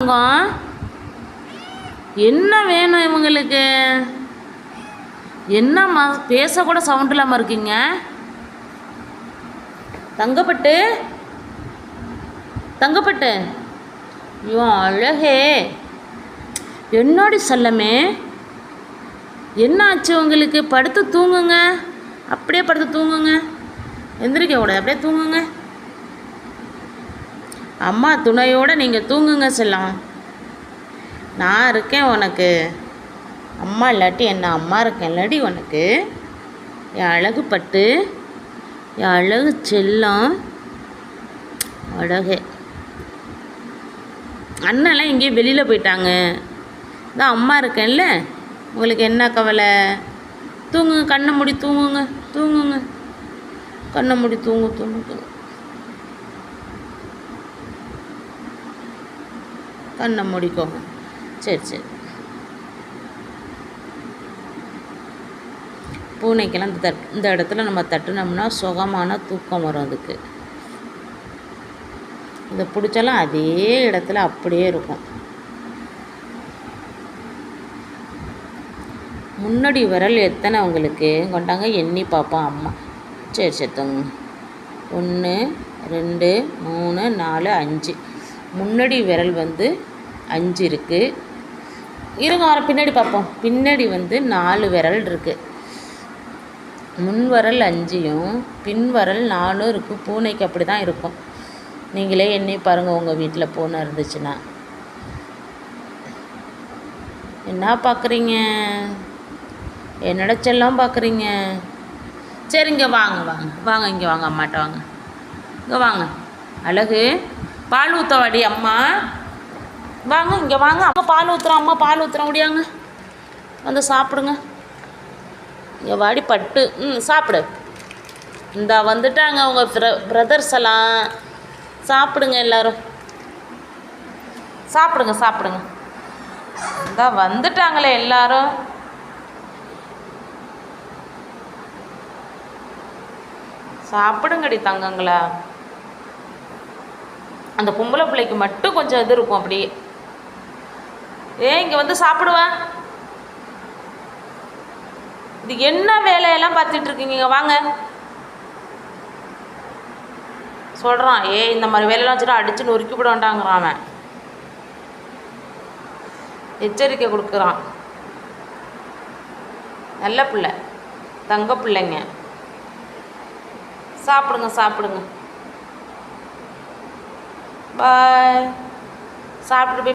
தங்கம்? என்ன வேணும் இவங்களுக்கு? என்னம்மா பேசக்கூட சவுண்ட் இல்லாமல் இருக்கீங்க? தங்கப்பட்டு, தங்கப்பட்டு, ஐயோ அழகே, என்னோடி செல்லமே, என்ன ஆச்சு உங்களுக்கு? படுத்து தூங்குங்க, அப்படியே படுத்து தூங்குங்க, எந்திரிக்க கூடாது, அப்படியே தூங்குங்க. அம்மா துணையோடு நீங்கள் தூங்குங்க செல்லம். நான் இருக்கேன் உனக்கு. அம்மா இல்லாட்டி என்ன, அம்மா இருக்கேன் இல்லாட்டி உனக்கு. என் அழகு பட்டு, என் அழகு செல்லம், அழகே. அண்ணெல்லாம் எங்கேயும் வெளியில் போயிட்டாங்க. தான் அம்மா இருக்கேன்ல, உங்களுக்கு என்ன கவலை? தூங்குங்க, கண்ணை மூடி தூங்குங்க, தூங்குங்க, கண்ணை மூடி தூங்கு தூங்கு, கண்ணை மூடிக்கோங்க. சரி சரி. பூனைக்கெல்லாம் இந்த இடத்துல நம்ம தட்டுனோம்னா சுகமான தூக்கம் வரும். அதுக்கு இதை பிடிச்சாலும் அதே இடத்துல அப்படியே இருக்கும். முன்னாடி விரல் எத்தனை உங்களுக்கு? கொண்டாங்க, எண்ணி பார்ப்போம் அம்மா. சரி சரி தூங்க. 1 2 3 4 5. முன்னாடி விரல் 5 இருக்குது. இருங்க, வர பின்னாடி பார்ப்போம். பின்னாடி 4 விரல் இருக்குது. முன் வரல் 5யும் பின் வரல் 4 இருக்குது. பூனைக்கு அப்படி தான் இருக்கும். நீங்களே எண்ணி பாருங்கள் உங்கள் வீட்டில் பூனை இருந்துச்சுன்னா. என்ன பார்க்குறீங்க? என்னோட செல்லம் பார்க்குறீங்க? சரி, இங்கே வாங்க வாங்க வாங்க, இங்கே வாங்க, அம்மாட்ட வாங்க, இங்கே வாங்க. அழகு, பால் ஊற்ற வாடி அம்மா. வாங்க, இங்கே வாங்க, அம்மா பால் ஊற்றுறோம், அம்மா பால் ஊற்றுறோம், முடியாங்க, வந்து சாப்பிடுங்க. இங்கே வாடி பட்டு, சாப்பிடு. இந்த வந்துட்டாங்க உங்கள் பிரதர்ஸ் எல்லாம். சாப்பிடுங்க எல்லோரும், சாப்பிடுங்க சாப்பிடுங்க. இந்த வந்துட்டாங்களே எல்லாரும். சாப்பிடுங்கடி தங்கங்களா. அந்த பொம்பளை பிள்ளைக்கு மட்டும் கொஞ்சம் இது இருக்கும் அப்படியே. இங்கே வந்து சாப்பிடுவா. இது என்ன வேலையெல்லாம் பார்த்துட்டு இருக்கீங்க? வாங்க சொல்கிறான். இந்த மாதிரி வேலையெல்லாம் வச்சுட்டு அடித்து நொறுக்கி விட வேண்டாங்கிறான் அவன். எச்சரிக்கை கொடுக்குறான். நல்ல பிள்ளை, தங்க பிள்ளைங்க. சாப்பிடுங்க சாப்பிடுங்க. பாய். சாப்பிட்டு போய்